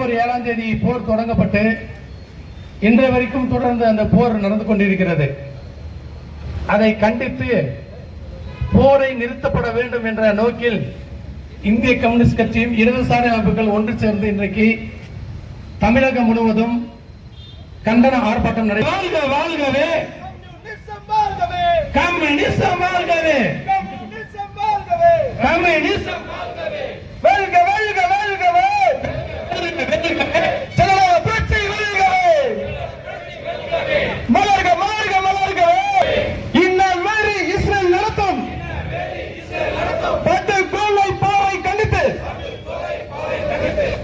October 7ஆம் தேதி போர் தொடங்கப்பட்டு இன்றைய வரைக்கும் தொடர்ந்து அந்த போர் நடந்து கொண்டிருக்கிறது. அதை கண்டித்து போரை நிறுத்தப்பட வேண்டும் என்ற நோக்கில் இந்திய கம்யூனிஸ்ட் கட்சியும் இடதுசாரி அமைப்புகள் ஒன்று சேர்ந்து இன்றைக்கு தமிழகம் முழுவதும் கண்டன ஆர்ப்பாட்டம் நடைபெறுகிறது. வாழ்கவே கம்யூனிசம், வாழ்கவே கம்யூனிசம், வெல்க வெல்க வெல்கவே புரட்சி வெல்கவே, மலர்க மலர்க மலர்கவே. இந்நாள் மாதிரி இஸ்ரேல் நடத்தும் படுகொலை போரை கண்டித்து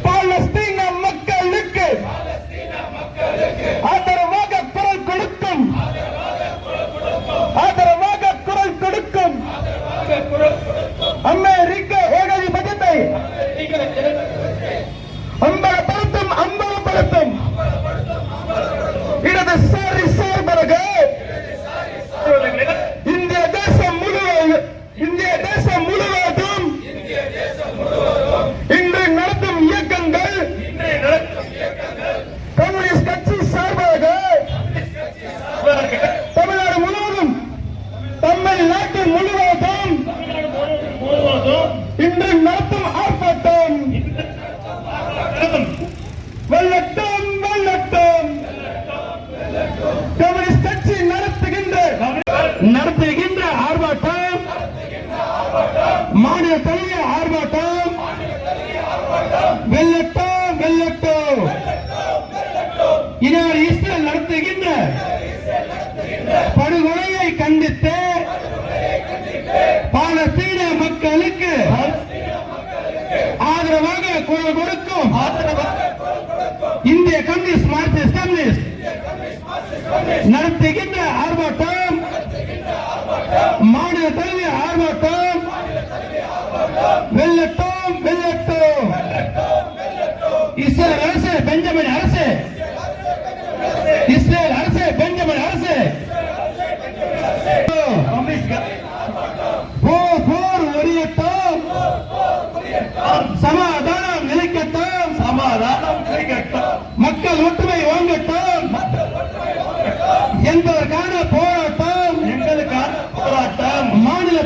பாலஸ்தீன மக்களுக்கு ஆதரவாக குரல் கொடுக்கும், ஆதரவாக குரல் கொடுக்கும் அமெரிக்க ஏகாதிபத்தியத்தை அம்பலப்படுத்தும், அம்பலப்படுத்தும் இடதுசாரி சார்பாக இந்திய தேசம் முழுவதும் இன்று நடத்தும் இயக்கங்கள் கம்யூனிஸ்ட் கட்சி சார்பாக தமிழ்நாடு முழுவதும், தமிழ்நாட்டு முழுவதும் இன்று நடத்தும் ஆர்ப்பாட்டம் வெல்லட்டும் வெல்லட்டும். கம்யூனிஸ்ட் கட்சி நடத்துகின்ற ஆர்ப்பாட்டம் மாநில தழுவிய ஆர்ப்பாட்டம் வெல்லட்டும் வெல்லட்டும். இதனால் இஸ்ரேல் நடத்துகின்ற படுகொலையை கண்டித்து பாலஸ்தீன மக்களுக்கு ஆதரவாக குரல் கொடுக்கும் இந்திய கம்யூனிஸ்ட் மார்க்சிஸ்ட் கம்யூனிஸ்ட் நடத்துகின்ற ஆர்ப்பாட்டம் மாநில தழுவிய ஆர்ப்பாட்டம் வெல்லட்டும் வெல்லட்டும். இஸ்ரேல் அரசு, பெஞ்சமின் அரசு, இஸ்ரேல் அரசு, பெஞ்சமின் அரசு போர் ஒழியட்டும், சமாதானம் நிலைக்கட்டும், சமாதானம் நிலைக்கட்டும், மக்கள் ஒற்றுமை வாங்கட்டும் என்பதற்கான போராட்டம், எங்களுக்கான போராட்டம். மாநில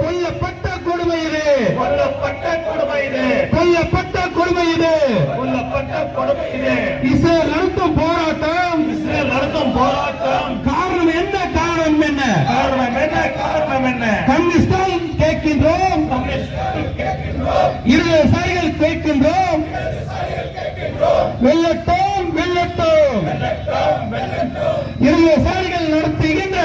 கொல்லப்பட்ட கொடுமை இது, கொல்லப்பட்ட கொடுமை இது, கொல்லப்பட்ட கொடுமை இது, கொல்லப்பட்ட கொடுமை இது. இஸ்ரேல் நடத்தும் போராட்டம், இஸ்ரேல் நடத்தும் போராட்டம். காரணம் என்ன? காரணம் என்ன? காரணம் என்ன? காரணம் என்ன? கம்யூனிஸ்டால் கேட்கின்றோம், இடதுசாரிகள் கேட்கின்றோம், வெல்லட்டும் வெல்லட்டும். இடதுசாரிகள் நடத்துகின்ற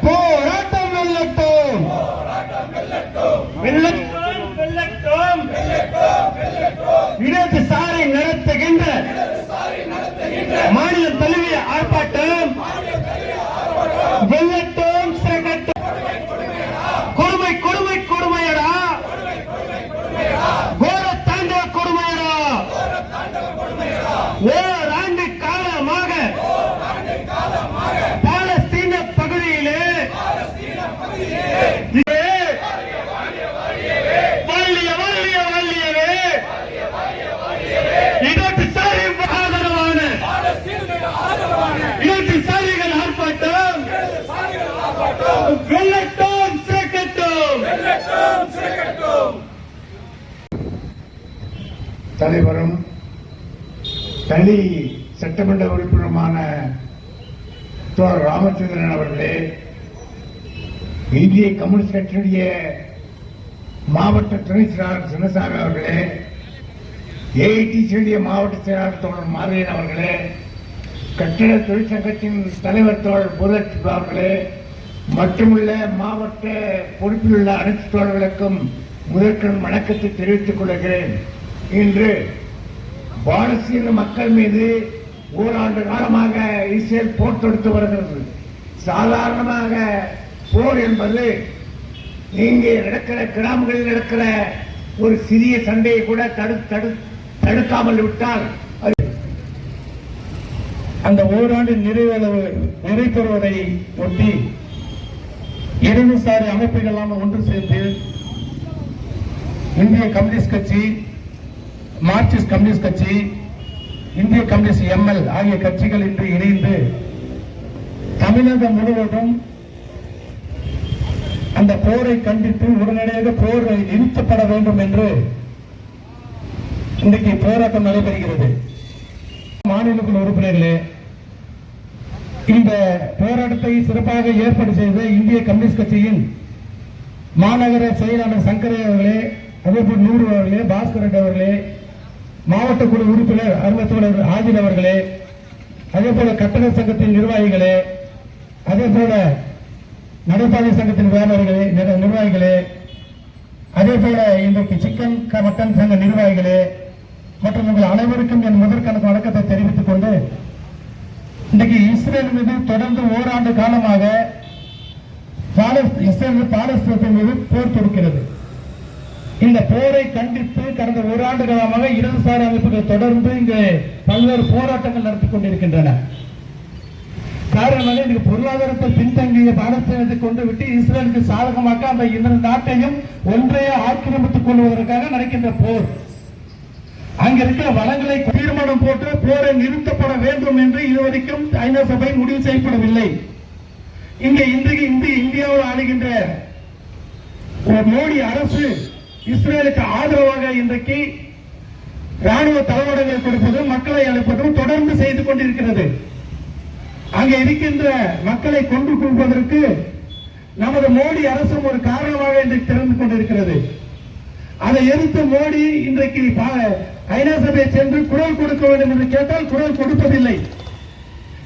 போராட்டம் வெல்லட்டும், வெல்லட்டும் வெல்லட்டும். இடதுசாரி நடத்துகின்ற மாநில தழுவிய ஆர்ப்பாட்டம் வெல்லட்டும் சிறக்கட்டும். கொடுமை கொடுமை கொடுமையடா, கோர தாண்டவ கொடுமையடா. ஓராண்டு காலமாக பாலஸ்தீன பகுதியிலே வள்ளிய வள்ளிய வள்ளியவே இடதுசாரி ஆதரவான இடதுசாரிகள் ஆர்ப்பாட்டம் வெல்லட்டும் சிறக்கட்டும். தலைவரும் தனி சட்டமன்ற உறுப்பினருமான தோழர் ராமச்சந்திரன் அவர்களே, இந்திய கம்யூனிஸ்ட் கட்சியுடைய மாவட்ட துணை செயலாளர் சின்னசாமி அவர்களே, ஏஐடிசியுடைய மாவட்ட செயலாளர் தோழர் மாரியன் அவர்களே, கட்டிட தொழிற்சங்கத்தின் தலைவர் தோழர் புதட் அவர்களே, மற்றுமுள்ள மாவட்ட பொறுப்பில் உள்ள அனைத்து தோழர்களுக்கும் முதற்கண் வணக்கத்தை தெரிவித்துக் கொள்கிறேன். இன்று பாலஸ்தீன மக்கள் மீது ஓராண்டு காலமாக இஸ்ரேல் போர் தொடுத்து வருகிறது. சாதாரணமாக போர் என்பது இங்கே நடக்கிற கிராமங்களில் நடக்கிற ஒரு சிறிய சண்டையை கூட தடுக்காமல் விட்டால் அந்த ஓராண்டு நிறைவேறுவதை ஒட்டி இடதுசாரி அமைப்புகள் ஒன்று சேர்ந்து இந்திய கம்யூனிஸ்ட் கட்சி மார்க்சிஸ்ட் கம்யூனிஸ்ட் கட்சி, இந்திய கம்யூனிஸ்ட் எம்எல் ஆகிய கட்சிகள் இன்று இணைந்து தமிழகம் முழுவதும் அந்த போரை கண்டித்து உடனடியாக போர் நிறுத்தப்பட வேண்டும் என்று இன்றைக்கு போராட்டம் நடைபெறுகிறது. மாநிலக்குழு உறுப்பினர்களே, இந்த போராட்டத்தை சிறப்பாக ஏற்பாடு செய்த இந்திய கம்யூனிஸ்ட் கட்சியின் மாநகர செயலாளர் சங்கரை அவர்களே, அதேபோல் நூறு அவர்களே, பாஸ்கரன் அவர்களே, மாவட்ட குழு உறுப்பினர் அருமத்தோழர் ஆஜித் அவர்களே, அதே போல கட்டண சங்கத்தின் நிர்வாகிகளே, அதே போல நடைபாதை சங்கத்தின் நிர்வாகிகளே, அதே போல இன்றைக்கு சிக்கன் மட்டன் சங்க நிர்வாகிகளே மற்றும் உங்கள் அனைவருக்கும் என் முதற்கணக்கு வணக்கத்தை தெரிவித்துக் கொண்டு, இன்றைக்கு இஸ்ரேல் மீது தொடர்ந்து ஓராண்டு காலமாக இஸ்ரேல் பாலஸ்தீனத்தின் மீது போர் தொடுக்கிறது. இந்த போரை கண்டித்து கடந்த ஓராண்டு காலமாக இடதுசாரி அமைப்புகள் தொடர்ந்து இங்கு பல்வேறு போராட்டங்கள் நடத்தி கொண்டிருக்கின்றன. காரணமாக இந்த பொருளாதாரத்தை பின்தங்கிய பாலஸ்தீனத்தை கொண்டு விட்டு இஸ்ரேலுக்கு சாதகமாக அந்த இரண்டு நாட்டையும் ஒன்றைய ஆக்கிரமித்துக் கொள்வதற்காக நடக்கின்ற போர். அங்க இருக்கிற வளங்களை தீர்மானம் போட்டு போரை நிறுத்தப்பட வேண்டும் என்று இதுவரைக்கும் ஐநா சபை முடிவு செய்யப்படவில்லை. இங்கே இன்றைக்கு இந்தியாவில் ஆளுகின்ற மோடி அரசு இஸ்ரேலுக்கு ஆதரவாக இன்றைக்கு ராணுவ தளவாடங்களை கொடுப்பதும் மக்களை அழைப்பதும் தொடர்ந்து செய்து கொண்டிருக்கிறது. அங்கே இருக்கின்ற மக்களை கொண்டு கொள்வதற்கு நமது மோடி அரசும் ஒரு காரணமாக இன்றைக்கு திறந்து கொண்டிருக்கிறது. அதை எதிர்த்து மோடி இன்றைக்கு ஐநா சபையை சென்று குரல் கொடுக்க வேண்டும் என்று கேட்டால் குரல் கொடுப்பதில்லை.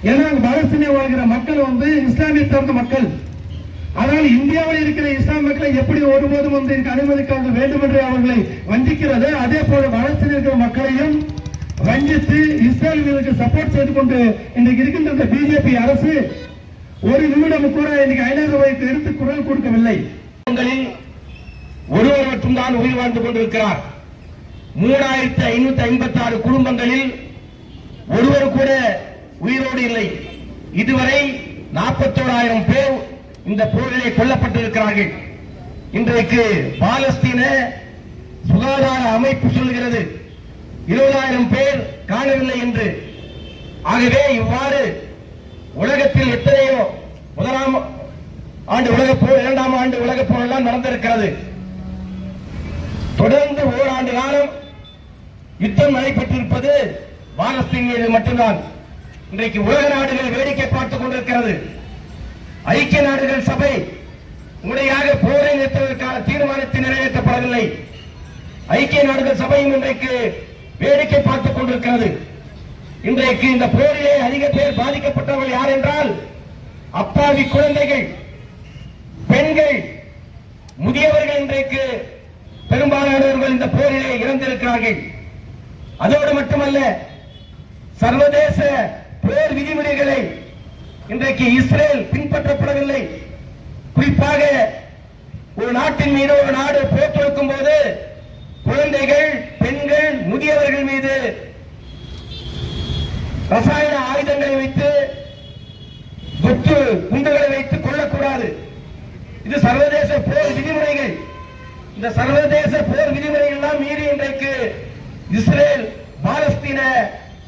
ஏன்னா பாலஸ்தீனில் வாழ்கிற மக்கள் இஸ்லாமிய சார்ந்த மக்கள். ஆனால் இந்தியாவில் இருக்கிற இஸ்லாம் மக்களை எப்படி ஒருபோதும் அனுமதிக்க வேண்டும் என்று அவர்களை வஞ்சிக்கிறது. அதே போல பாலஸ்தீனில் இருக்கிற மக்களையும் வஞ்சித்து இஸ்ரேலுக்கு சப்போர்ட் செய்து கொண்டு இன்றைக்கு இருக்கின்ற பிஜேபி அரசு ஒரு நிமிடம் கூட இன்னைக்கு ஐநா சபைக்கு எடுத்து குரல் கொடுக்கவில்லை. ஒருவர் மட்டும்தான் உயிர் வாழ்ந்து கொண்டிருக்கிறார். 3556 குடும்பங்களில் ஒருவர் கூட உயிரோடு இல்லை. இதுவரை 41,000 பேர் இந்த போரிலே கொல்லப்பட்டிருக்கிறார்கள். இன்றைக்கு பாலஸ்தீன சுகாதார அமைப்பு சொல்கிறது 20,000 பேர் காணவில்லை என்று. ஆகவே இவ்வாறு உலகத்தில் எத்தனையோ முதலாம் ஆண்டு உலகப் போர், இரண்டாம் ஆண்டு உலகப் போர் எல்லாம் நடந்திருக்கிறது. தொடர்ந்து ஓராண்டு காலம் யுத்தம் நடைபெற்றிருப்பது பாலஸ்தீன் மீது மட்டும்தான். இன்றைக்கு உலக நாடுகள் வேடிக்கை பார்த்துக் கொண்டிருக்கிறது. ஐக்கிய நாடுகள் சபை முறையாக போரை நிறுத்துவதற்கான தீர்மானத்தை நிறைவேற்றப்படவில்லை. ஐக்கிய நாடுகள் சபையும் இன்றைக்கு வேடிக்கை பார்த்துக் கொண்டிருக்கிறது. இன்றைக்கு இந்த போரிலே அதிக பேர் பாதிக்கப்பட்டவர்கள் யார் என்றால் அப்பாவி குழந்தைகள், பெண்கள், முதியவர்கள் இன்றைக்கு பெரும்பாலானவர்கள் இந்த போரிலே இறந்திருக்கிறார்கள். அதோடு மட்டுமல்ல, சர்வதேச போர் விதிமுறைகளை இன்றைக்கு இஸ்ரேல் பின்பற்றப்படவில்லை. குறிப்பாக ஒரு நாட்டின் மீது ஒரு நாடு போர் தொடுக்கும் போது குழந்தைகள், பெண்கள், முதியவர்கள் மீது ரசாயன ஆயுதங்களை வைத்து குண்டுகளை வைத்து கொள்ளக்கூடாது. இது சர்வதேச போர் விதிமுறைகள். இந்த சர்வதேச போர் விதிமுறைகள் எல்லாம் மீறி இன்றைக்கு இஸ்ரேல் பாலஸ்தீன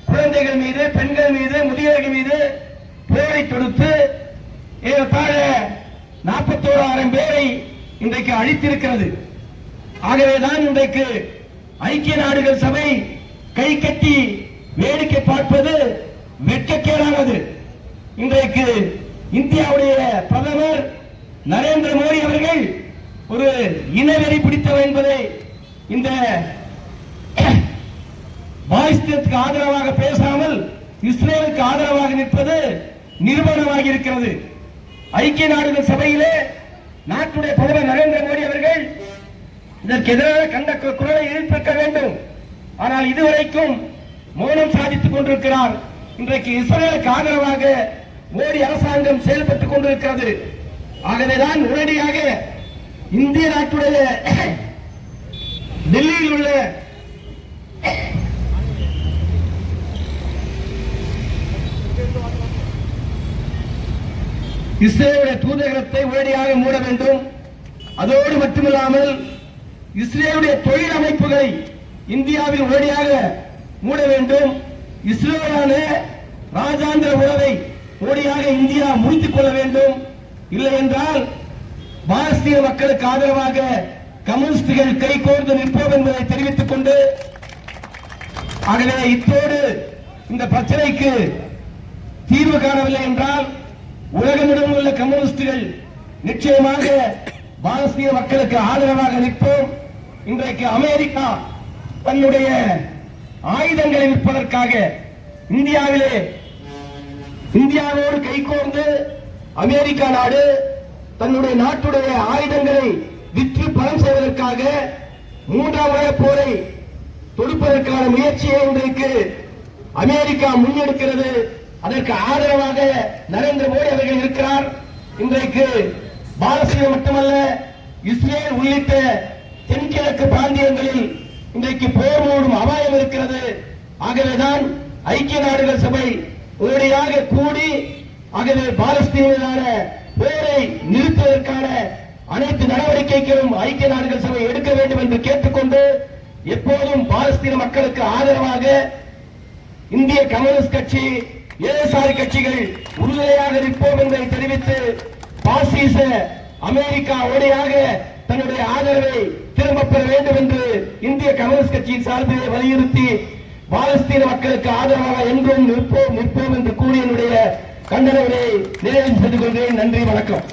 குழந்தைகள் மீது, பெண்கள் மீது, முதியவர்கள் மீது போரை தொடுத்து ஏறத்தாழ 41,000 பேரை இன்றைக்கு அழித்திருக்கிறது. ஆகவேதான் இன்றைக்கு ஐக்கிய நாடுகள் சபை கை கட்டி வேடிக்கை பார்ப்பது வெட்கக்கேடானது. இன்றைக்கு இந்தியாவுடைய பிரதமர் நரேந்திர மோடி அவர்கள் ஒரு இனவெறி பிடித்தவர் என்பதை இந்த பாலஸ்தீனத்துக்கு ஆதரவாக பேசாமல் இஸ்ரேலுக்கு ஆதரவாக நிற்பது நிரூபணமாக இருக்கிறது. ஐக்கிய நாடுகள் சபையிலே நாட்டுடைய பிரதமர் நரேந்திர மோடி அவர்கள் இதற்கு எதிராக கண்ட குரலை எழுப்பிக்க வேண்டும். ஆனால் இதுவரைக்கும் மௌனம் சாதித்துக் கொண்டிருக்கிறார். இன்றைக்கு இஸ்ரேலுக்கு ஆதரவாக மோடி அரசாங்கம் செயல்பட்டுக் கொண்டிருக்கிறது. ஆகவேதான் உடனடியாக இந்திய நாட்டுடைய டெல்லியில் உள்ள இஸ்ரேலுடைய தூதரகத்தை உடனடியாக மூட வேண்டும். அதோடு மட்டுமில்லாமல் இஸ்ரேலுடைய தொழில் அமைப்புகளை இந்தியாவில் உடனடியாக மூட வேண்டும். இஸ்ரேலான ராஜாந்திர உறவை உடனடியாக இந்தியா முடித்துக் கொள்ள வேண்டும். இல்லை என்றால் பாலஸ்தீன மக்களுக்கு ஆதரவாக கம்யூனிஸ்டுகள் கைகோர்ந்து நிற்போம் என்பதை தெரிவித்துக் கொண்டு, ஆகவே இத்தோடு இந்த பிரச்சனைக்கு தீர்வு காணவில்லை என்றால் உலகமிடம் உள்ள கம்யூனிஸ்டுகள் நிச்சயமாக பாலஸ்தீன மக்களுக்கு ஆதரவாக நிற்போம். இன்றைக்கு அமெரிக்கா தன்னுடைய ஆயுதங்களை விற்பதற்காக இந்தியாவோடு கைகோர்ந்து அமெரிக்கா நாடு தன்னுடைய நாட்டுடைய ஆயுதங்களை விற்று பணம் செய்வதற்காக மூன்றாம் உலகப் போரை தொடுப்பதற்கான முயற்சியை இன்றைக்கு அமெரிக்கா முன்னெடுக்கிறது. அதற்கு ஆதரவாக நரேந்திர மோடி அவர்கள் இருக்கிறார். இன்றைக்கு பாலஸ்தீனம் மட்டுமல்ல, இஸ்ரேல் உள்ளிட்ட தென்கிழக்கு பிராந்தியங்களில் இன்றைக்கு போர் மூடும் அபாயம் இருக்கிறது. ஆகவேதான் ஐக்கிய நாடுகள் சபை உடனடியாக கூடி, ஆகவே பாலஸ்தீனான போரை நிறுத்துவதற்கான அனைத்து நடவடிக்கைகளும் ஐக்கிய நாடுகள் சபை எடுக்க வேண்டும் என்று கேட்டுக்கொண்டு, எப்போதும் பாலஸ்தீன மக்களுக்கு ஆதரவாக இந்திய கம்யூனிஸ்ட் கட்சி, இடதுசாரி கட்சிகள் உறுதியாக நிற்போம் என்பதை தெரிவித்து, பாசிச அமெரிக்கா உடனடியாக தன்னுடைய ஆதரவை திரும்பப் பெற வேண்டும் என்று இந்திய கம்யூனிஸ்ட் கட்சியின் சார்பில் வலியுறுத்தி, பாலஸ்தீன மக்களுக்கு ஆதரவாக என்றும் நிற்போம் என்று கூறி என்னுடைய கண்டன உரையை நிறைவு செய்து கொள்கிறேன். நன்றி, வணக்கம்.